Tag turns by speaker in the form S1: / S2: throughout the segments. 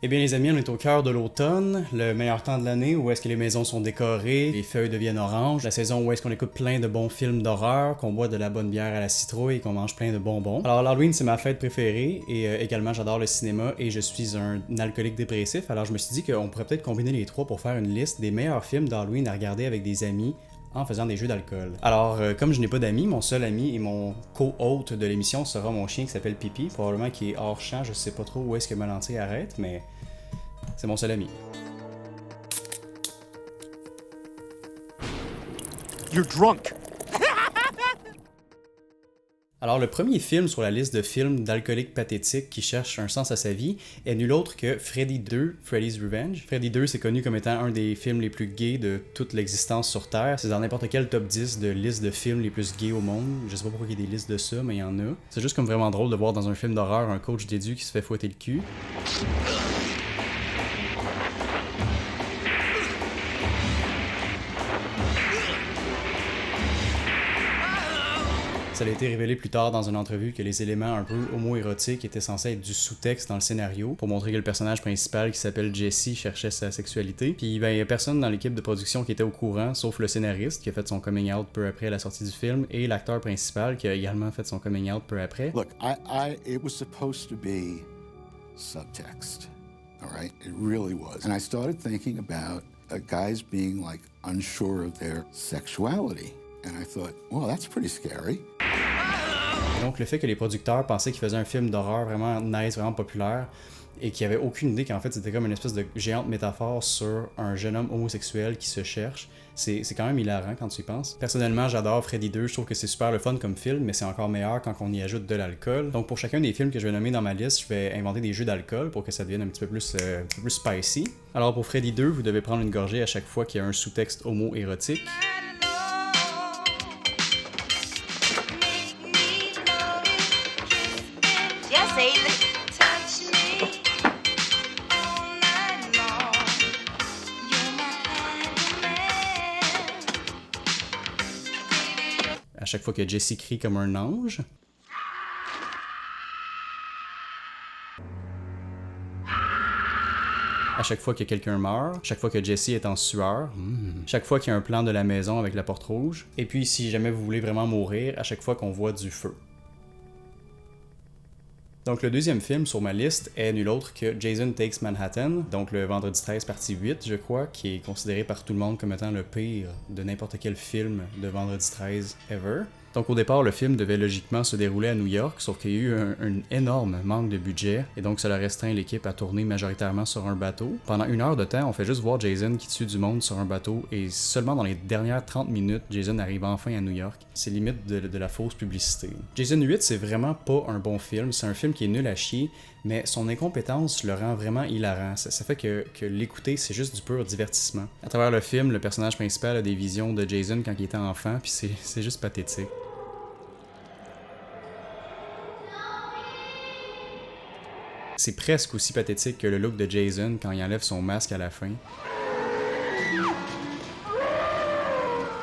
S1: Eh bien les amis, on est au cœur de l'automne, le meilleur temps de l'année où est-ce que les maisons sont décorées, les feuilles deviennent oranges, la saison où est-ce qu'on écoute plein de bons films d'horreur, qu'on boit de la bonne bière à la citrouille et qu'on mange plein de bonbons. Alors l'Halloween c'est ma fête préférée et également j'adore le cinéma et je suis un alcoolique dépressif, alors je me suis dit qu'on pourrait peut-être combiner les trois pour faire une liste des meilleurs films d'Halloween à regarder avec des amis en faisant des jeux d'alcool. Alors, comme je n'ai pas d'amis, mon seul ami et mon co-hôte de l'émission sera mon chien qui s'appelle Pipi, probablement qui est hors champ, je sais pas trop où est-ce que Malantier arrête, mais c'est mon seul ami.
S2: You're drunk.
S1: Alors, le premier film sur la liste de films d'alcooliques pathétiques qui cherchent un sens à sa vie est nul autre que Freddy 2, Freddy's Revenge. Freddy 2, c'est connu comme étant un des films les plus gays de toute l'existence sur Terre. C'est dans n'importe quel top 10 de liste de films les plus gays au monde. Je sais pas pourquoi il y a des listes de ça, mais il y en a. C'est juste comme vraiment drôle de voir dans un film d'horreur un coach d'édu qui se fait fouetter le cul. Ça a été révélé plus tard dans une entrevue que les éléments un peu homo-érotiques étaient censés être du sous-texte dans le scénario pour montrer que le personnage principal qui s'appelle Jesse cherchait sa sexualité. Puis ben, il y a personne dans l'équipe de production qui était au courant, sauf le scénariste qui a fait son coming out peu après la sortie du film et l'acteur principal qui a également fait son coming out peu après.
S3: Look, it was supposed to be subtext, all right? It really was. And I started thinking about guys being like unsure of their sexuality. And I thought, well, that's pretty scary.
S1: Donc le fait que les producteurs pensaient qu'ils faisaient un film d'horreur vraiment nice, vraiment populaire, et qu'ils n'avaient aucune idée qu'en fait c'était comme une espèce de géante métaphore sur un jeune homme homosexuel qui se cherche, c'est quand même hilarant quand tu y penses. Personnellement, j'adore Freddy 2, je trouve que c'est super le fun comme film, mais c'est encore meilleur quand on y ajoute de l'alcool. Donc pour chacun des films que je vais nommer dans ma liste, je vais inventer des jeux d'alcool pour que ça devienne un petit peu plus spicy. Alors pour Freddy 2, vous devez prendre une gorgée à chaque fois qu'il y a un sous-texte homo-érotique. À chaque fois que Jesse crie comme un ange. À chaque fois que quelqu'un meurt, chaque fois que Jesse est en sueur, chaque fois qu'il y a un plan de la maison avec la porte rouge, et puis si jamais vous voulez vraiment mourir, à chaque fois qu'on voit du feu. Donc le deuxième film sur ma liste est nul autre que Jason Takes Manhattan, donc le Vendredi 13 partie 8 je crois, qui est considéré par tout le monde comme étant le pire de n'importe quel film de Vendredi 13 ever. Donc au départ, le film devait logiquement se dérouler à New York, sauf qu'il y a eu un énorme manque de budget, et donc ça a restreint l'équipe à tourner majoritairement sur un bateau. Pendant 1 heure de temps, on fait juste voir Jason qui tue du monde sur un bateau, et seulement dans les dernières 30 minutes, Jason arrive enfin à New York. C'est limite de la fausse publicité. Jason 8, c'est vraiment pas un bon film, c'est un film qui est nul à chier, mais son incompétence le rend vraiment hilarant. Ça fait que l'écouter, c'est juste du pur divertissement. À travers le film, le personnage principal a des visions de Jason quand il était enfant, puis c'est juste pathétique. C'est presque aussi pathétique que le look de Jason quand il enlève son masque à la fin.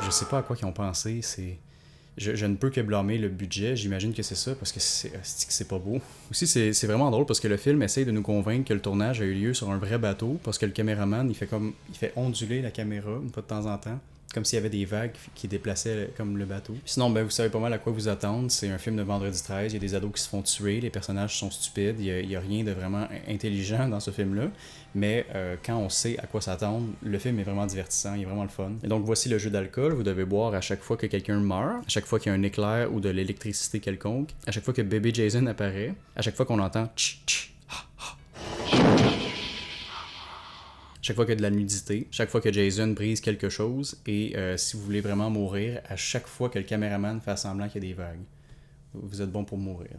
S1: Je sais pas à quoi ils ont pensé, Je ne peux que blâmer le budget, j'imagine que c'est ça, parce que c'est pas beau. Aussi, c'est vraiment drôle parce que le film essaye de nous convaincre que le tournage a eu lieu sur un vrai bateau, parce que le caméraman, il fait onduler la caméra une fois de temps en temps, comme s'il y avait des vagues qui déplaçaient comme le bateau. Sinon, ben, vous savez pas mal à quoi vous attendre, c'est un film de Vendredi 13, il y a des ados qui se font tuer, les personnages sont stupides, il y a rien de vraiment intelligent dans ce film-là, mais quand on sait à quoi s'attendre, le film est vraiment divertissant, il est vraiment le fun. Et donc voici le jeu d'alcool, vous devez boire à chaque fois que quelqu'un meurt, à chaque fois qu'il y a un éclair ou de l'électricité quelconque, à chaque fois que bébé Jason apparaît, à chaque fois qu'on entend tch tch ha ha. Chaque fois qu'il y a de la nudité, chaque fois que Jason brise quelque chose, et si vous voulez vraiment mourir, à chaque fois que le caméraman fait semblant qu'il y a des vagues. Vous êtes bon pour mourir.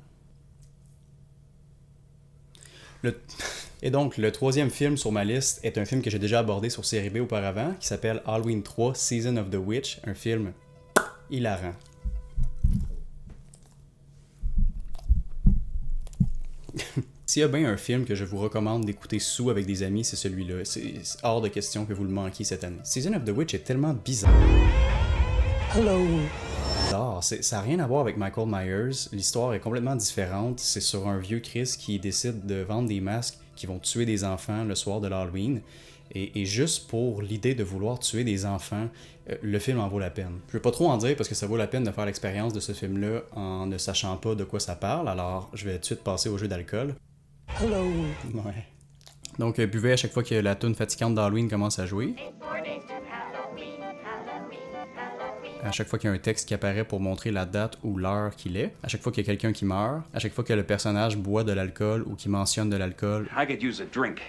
S1: Et donc, le troisième film sur ma liste est un film que j'ai déjà abordé sur Série B auparavant, qui s'appelle Halloween 3 Season of the Witch, un film hilarant. S'il y a bien un film que je vous recommande d'écouter sous avec des amis, c'est celui-là. C'est hors de question que vous le manquiez cette année. Season of the Witch est tellement bizarre.
S2: Hello.
S1: Ça n'a rien à voir avec Michael Myers. L'histoire est complètement différente. C'est sur un vieux Chris qui décide de vendre des masques qui vont tuer des enfants le soir de l'Halloween. Et juste pour l'idée de vouloir tuer des enfants, le film en vaut la peine. Je ne veux pas trop en dire parce que ça vaut la peine de faire l'expérience de ce film-là en ne sachant pas de quoi ça parle, alors je vais tout de suite passer au jeu d'alcool.
S2: Hello.
S1: Ouais. Donc, buvez à chaque fois que la toune fatigante d'Halloween commence à jouer. À chaque fois qu'il y a un texte qui apparaît pour montrer la date ou l'heure qu'il est, à chaque fois qu'il y a quelqu'un qui meurt, à chaque fois que le personnage boit de l'alcool ou qui mentionne de l'alcool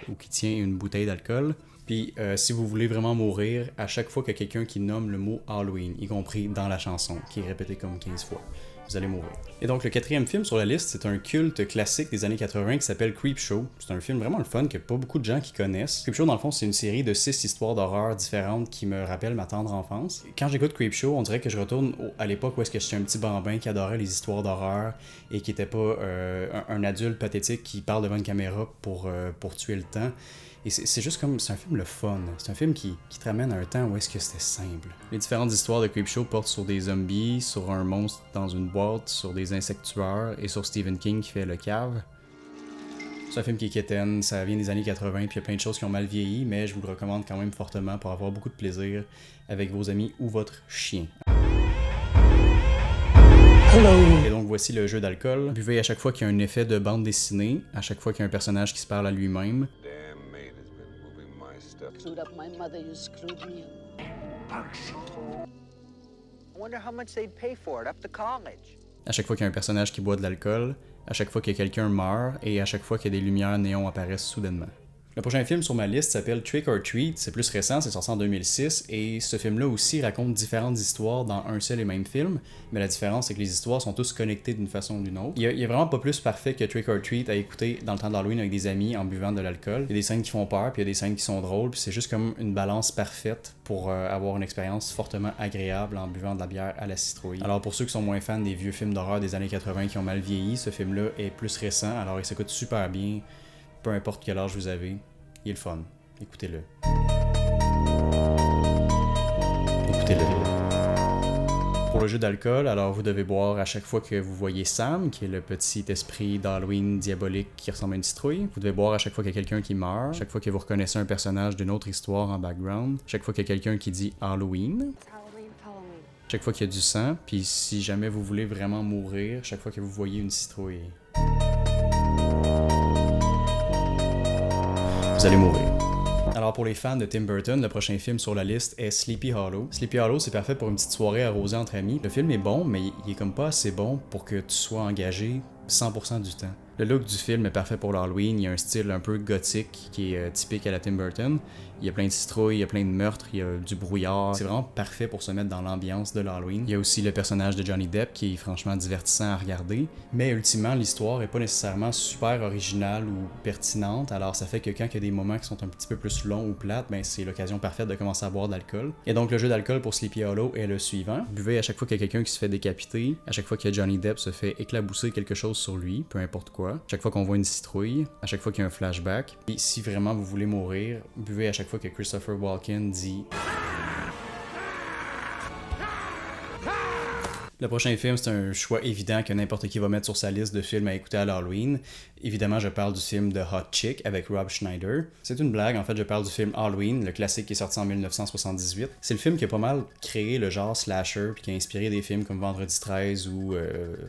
S1: ou qui tient une bouteille d'alcool. Puis si vous voulez vraiment mourir, à chaque fois qu'il y a quelqu'un qui nomme le mot Halloween, y compris dans la chanson, qui est répété comme 15 fois, vous allez mourir. Et donc le 4e film sur la liste, c'est un culte classique des années 80 qui s'appelle Creepshow. C'est un film vraiment le fun que pas beaucoup de gens qui connaissent. Creepshow, dans le fond, c'est une série de 6 histoires d'horreur différentes qui me rappellent ma tendre enfance. Quand j'écoute Creepshow, on dirait que je retourne à l'époque où est-ce que j'étais un petit bambin qui adorait les histoires d'horreur et qui était pas un adulte pathétique qui parle devant une caméra pour tuer le temps. Et c'est juste comme, c'est un film le fun. C'est un film qui te ramène à un temps où est-ce que c'était simple. Les différentes histoires de Creepshow portent sur des zombies, sur un monstre dans une boîte, sur des insectes tueurs et sur Stephen King qui fait le cave. C'est un film qui est quétaine, ça vient des années 80 puis il y a plein de choses qui ont mal vieilli, mais je vous le recommande quand même fortement pour avoir beaucoup de plaisir avec vos amis ou votre chien.
S2: Hello.
S1: Et donc voici le jeu d'alcool. Buvez à chaque fois qu'il y a un effet de bande dessinée, à chaque fois qu'il y a un personnage qui se parle à lui-même.
S4: Screwed up my mother, you screwed me up. I wonder how much they'd pay for it up to college.
S1: À chaque fois qu'il y a un personnage qui boit de l'alcool, à chaque fois que quelqu'un meurt et à chaque fois que des lumières néons apparaissent soudainement. Le prochain film sur ma liste s'appelle Trick or Treat, c'est plus récent, c'est sorti en 2006, et ce film-là aussi raconte différentes histoires dans un seul et même film, mais la différence c'est que les histoires sont tous connectées d'une façon ou d'une autre. Il y a vraiment pas plus parfait que Trick or Treat à écouter dans le temps d'Halloween avec des amis en buvant de l'alcool. Il y a des scènes qui font peur, puis il y a des scènes qui sont drôles, puis c'est juste comme une balance parfaite pour avoir une expérience fortement agréable en buvant de la bière à la citrouille. Alors pour ceux qui sont moins fans des vieux films d'horreur des années 80 qui ont mal vieilli, ce film-là est plus récent, alors il s'écoute super bien, peu importe quel âge vous avez. Il est le fun. Écoutez-le. Écoutez-le. Pour le jeu d'alcool, alors vous devez boire à chaque fois que vous voyez Sam, qui est le petit esprit d'Halloween diabolique qui ressemble à une citrouille. Vous devez boire à chaque fois qu'il y a quelqu'un qui meurt, chaque fois que vous reconnaissez un personnage d'une autre histoire en background, chaque fois qu'il y a quelqu'un qui dit Halloween, chaque fois qu'il y a du sang, puis si jamais vous voulez vraiment mourir, chaque fois que vous voyez une citrouille. Vous allez mourir. Alors pour les fans de Tim Burton, le prochain film sur la liste est Sleepy Hollow. Sleepy Hollow, c'est parfait pour une petite soirée arrosée entre amis. Le film est bon, mais il est comme pas assez bon pour que tu sois engagé 100% du temps. Le look du film est parfait pour l'Halloween, il y a un style un peu gothique qui est typique à la Tim Burton. Il y a plein de citrouilles, il y a plein de meurtres, il y a du brouillard. C'est vraiment parfait pour se mettre dans l'ambiance de l'Halloween. Il y a aussi le personnage de Johnny Depp qui est franchement divertissant à regarder. Mais ultimement, l'histoire est pas nécessairement super originale ou pertinente, alors ça fait que quand il y a des moments qui sont un petit peu plus longs ou plates, ben c'est l'occasion parfaite de commencer à boire de l'alcool. Et donc le jeu d'alcool pour Sleepy Hollow est le suivant. Buvez à chaque fois qu'il y a quelqu'un qui se fait décapiter, à chaque fois que Johnny Depp se fait éclabousser quelque chose sur lui, peu importe quoi. À chaque fois qu'on voit une citrouille, à chaque fois qu'il y a un flashback. Et si vraiment vous voulez mourir, buvez à chaque fois que Christopher Walken dit... Le prochain film, c'est un choix évident que n'importe qui va mettre sur sa liste de films à écouter à l'Halloween. Évidemment, je parle du film The Hot Chick avec Rob Schneider. C'est une blague, en fait, je parle du film Halloween, le classique qui est sorti en 1978. C'est le film qui a pas mal créé le genre slasher, puis qui a inspiré des films comme Vendredi 13 ou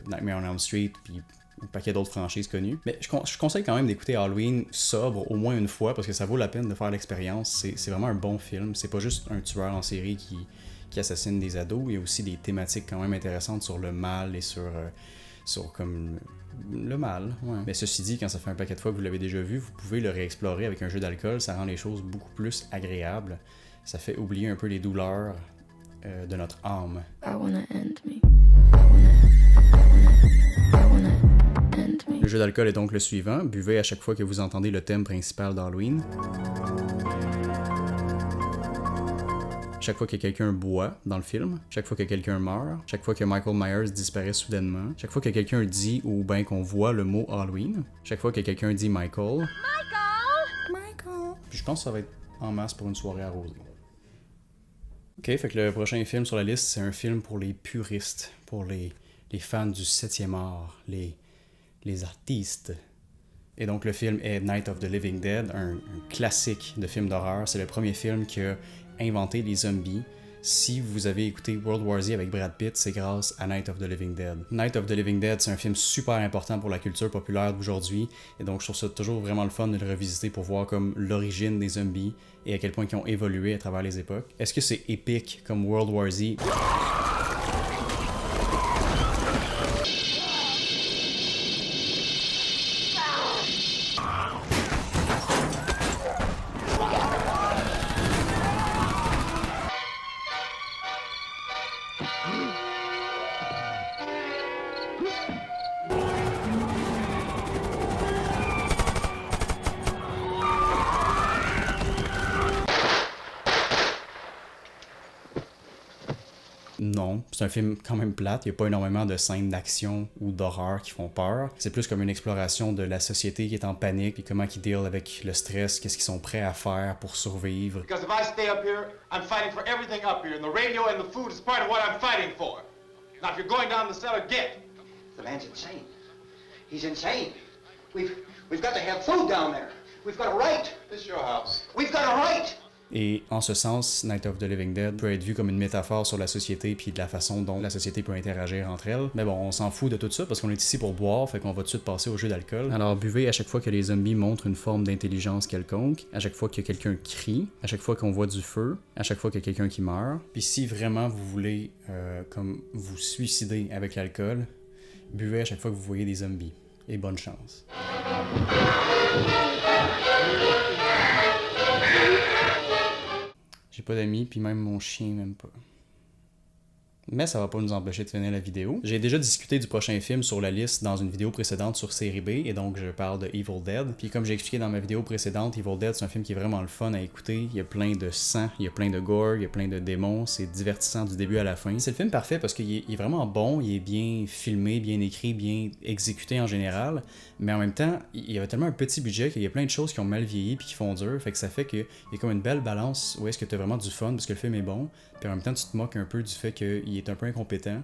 S1: Nightmare on Elm Street, puis un paquet d'autres franchises connues. Mais je conseille quand même d'écouter Halloween sobre au moins une fois, parce que ça vaut la peine de faire l'expérience. C'est vraiment un bon film. C'est pas juste un tueur en série qui assassine des ados. Il y a aussi des thématiques quand même intéressantes sur le mal et sur comme le mal. Ouais. Mais ceci dit, quand ça fait un paquet de fois que vous l'avez déjà vu, vous pouvez le réexplorer avec un jeu d'alcool. Ça rend les choses beaucoup plus agréables. Ça fait oublier un peu les douleurs de notre âme.
S5: I wanna end me.
S1: Le jeu d'alcool est donc le suivant. Buvez à chaque fois que vous entendez le thème principal d'Halloween. Chaque fois que quelqu'un boit dans le film, chaque fois que quelqu'un meurt, chaque fois que Michael Myers disparaît soudainement, chaque fois que quelqu'un dit ou bien qu'on voit le mot Halloween, chaque fois que quelqu'un dit Michael. Puis je pense que ça va être en masse pour une soirée arrosée. Ok, fait que le prochain film sur la liste, c'est un film pour les puristes, pour les fans du 7e art, les artistes. Et donc le film est Night of the Living Dead, un classique de film d'horreur. C'est le premier film qui a inventé les zombies. Si vous avez écouté World War Z avec Brad Pitt, c'est grâce à Night of the Living Dead. Night of the Living Dead, c'est un film super important pour la culture populaire d'aujourd'hui, et donc je trouve ça toujours vraiment le fun de le revisiter pour voir comme l'origine des zombies et à quel point ils ont évolué à travers les époques. Est-ce que c'est épique comme World War Z? Non, c'est un film quand même plate, il n'y a pas énormément de scènes d'action ou d'horreur qui font peur. C'est plus comme une exploration de la société qui est en panique et comment ils deal avec le stress, qu'est-ce qu'ils sont prêts à faire pour survivre.
S5: Because if I stay up here, I'm fighting for everything up here, and the radio and the food is part of what I'm fighting for. Now if you're going down the cellar, get.
S4: The man's insane. He's insane. We've got to have food down there. We've got a right.
S5: This is your house.
S4: We've got a right.
S1: Et en ce sens, Night of the Living Dead peut être vu comme une métaphore sur la société puis de la façon dont la société peut interagir entre elles. Mais bon, on s'en fout de tout ça parce qu'on est ici pour boire, fait qu'on va tout de suite passer au jeu d'alcool. Alors buvez à chaque fois que les zombies montrent une forme d'intelligence quelconque, à chaque fois que quelqu'un crie, à chaque fois qu'on voit du feu, à chaque fois qu'il y a quelqu'un qui meurt. Puis si vraiment vous voulez comme vous suicider avec l'alcool, buvez à chaque fois que vous voyez des zombies. Et bonne chance. J'ai pas d'amis, puis même mon chien même pas. Mais ça va pas nous empêcher de finir la vidéo. J'ai déjà discuté du prochain film sur la liste dans une vidéo précédente sur série B, et donc je parle de Evil Dead. Puis comme j'ai expliqué dans ma vidéo précédente, Evil Dead c'est un film qui est vraiment le fun à écouter. Il y a plein de sang, il y a plein de gore, il y a plein de démons, c'est divertissant du début à la fin. C'est le film parfait parce qu'il est vraiment bon, il est bien filmé, bien écrit, bien exécuté en général, mais en même temps, il y avait tellement un petit budget qu'il y a plein de choses qui ont mal vieilli puis qui font dur, fait que ça fait qu'il y a comme une belle balance où est-ce que t'as vraiment du fun parce que le film est bon, puis en même temps tu te moques un peu du fait qu'il est un peu incompétent.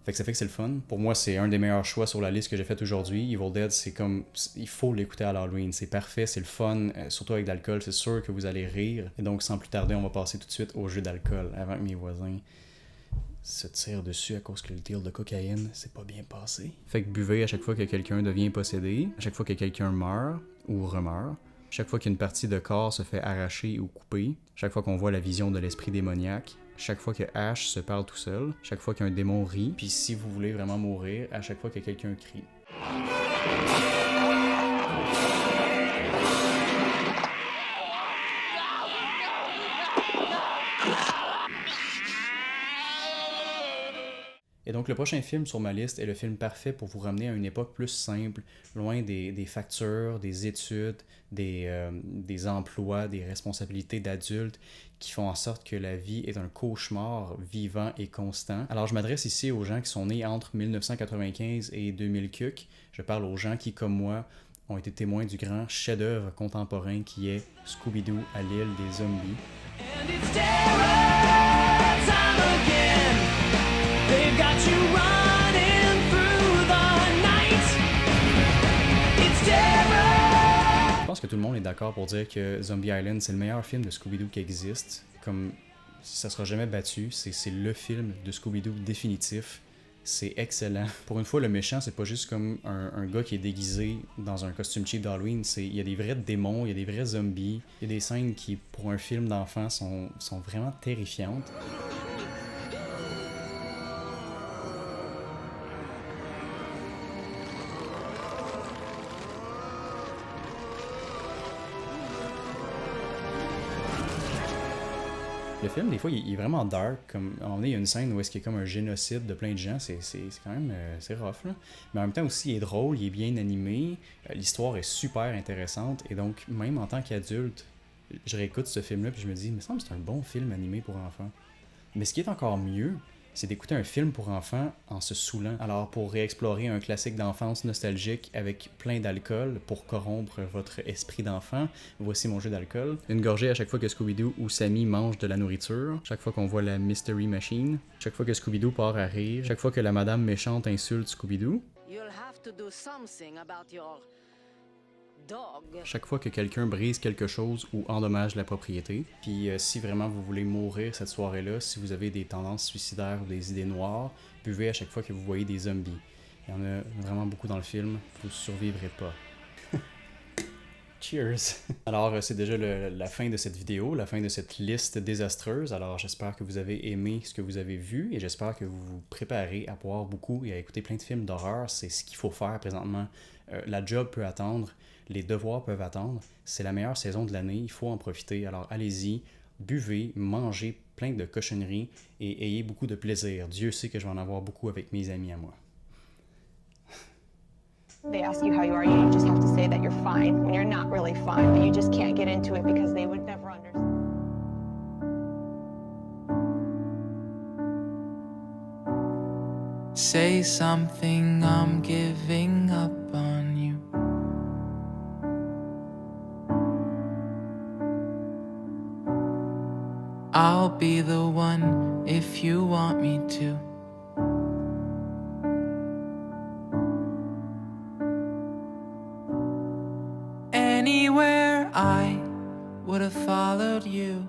S1: Fait que ça fait que c'est le fun. Pour moi, c'est un des meilleurs choix sur la liste que j'ai faite aujourd'hui. Evil Dead, c'est comme... il faut l'écouter à l'Halloween. C'est parfait, c'est le fun. Surtout avec de l'alcool, c'est sûr que vous allez rire. Et donc, sans plus tarder, on va passer tout de suite au jeu d'alcool avant que mes voisins se tirent dessus à cause que le deal de cocaïne s'est pas bien passé. Fait que buvez à chaque fois que quelqu'un devient possédé, à chaque fois que quelqu'un meurt ou remeurt, chaque fois qu'une partie de corps se fait arracher ou couper, chaque fois qu'on voit la vision de l'esprit démoniaque, chaque fois que Ash se parle tout seul, chaque fois qu'un démon rit, puis si vous voulez vraiment mourir, à chaque fois que quelqu'un crie. Et donc le prochain film sur ma liste est le film parfait pour vous ramener à une époque plus simple, loin des factures, des études, des emplois, des responsabilités d'adultes qui font en sorte que la vie est un cauchemar vivant et constant. Alors je m'adresse ici aux gens qui sont nés entre 1995 et 2000 cuc. Je parle aux gens qui, comme moi, ont été témoins du grand chef-d'œuvre contemporain qui est Scooby-Doo à l'île des zombies. And it's terror time again. They've got you running through the night. It's terror. Je pense que tout le monde est d'accord pour dire que Zombie Island, c'est le meilleur film de Scooby-Doo qui existe. Comme ça sera jamais battu, c'est le film de Scooby-Doo définitif. C'est excellent. Pour une fois, le méchant, c'est pas juste comme un gars qui est déguisé dans un costume cheap d'Halloween. Il y a des vrais démons, il y a des vrais zombies. Il y a des scènes qui, pour un film d'enfant, sont vraiment terrifiantes. Le film, des fois, il est vraiment dark. Comme, à un moment donné, il y a une scène où est-ce qu'il y a comme un génocide de plein de gens. C'est quand même... c'est rough, là. Mais en même temps aussi, il est drôle, il est bien animé. L'histoire est super intéressante. Et donc, même en tant qu'adulte, je réécoute ce film-là puis je me dis, il me semble que c'est un bon film animé pour enfants. Mais ce qui est encore mieux, c'est d'écouter un film pour enfants en se saoulant. Alors, pour réexplorer un classique d'enfance nostalgique avec plein d'alcool pour corrompre votre esprit d'enfant, voici mon jeu d'alcool. Une gorgée à chaque fois que Scooby-Doo ou Sammy mangent de la nourriture, chaque fois qu'on voit la Mystery Machine, chaque fois que Scooby-Doo part à rire, chaque fois que la madame méchante insulte Scooby-Doo.
S6: You'll have to do something about your
S1: chaque fois que quelqu'un brise quelque chose ou endommage la propriété. Puis si vraiment vous voulez mourir cette soirée-là, si vous avez des tendances suicidaires ou des idées noires, buvez à chaque fois que vous voyez des zombies. Il y en a vraiment beaucoup dans le film, vous ne survivrez pas. Cheers! Alors, c'est déjà la fin de cette vidéo, la fin de cette liste désastreuse. Alors, j'espère que vous avez aimé ce que vous avez vu et j'espère que vous vous préparez à boire beaucoup et à écouter plein de films d'horreur. C'est ce qu'il faut faire présentement. La job peut attendre, les devoirs peuvent attendre. C'est la meilleure saison de l'année, il faut en profiter. Alors, allez-y, buvez, mangez plein de cochonneries et ayez beaucoup de plaisir. Dieu sait que je vais en avoir beaucoup avec mes amis à moi.
S6: They ask you how you are, you just have to say that you're fine when you're not really fine, but you just can't get into it because they would never understand.
S7: Say something, I'm giving up on you. I'll be the one if you want me to. Anywhere I would have followed you.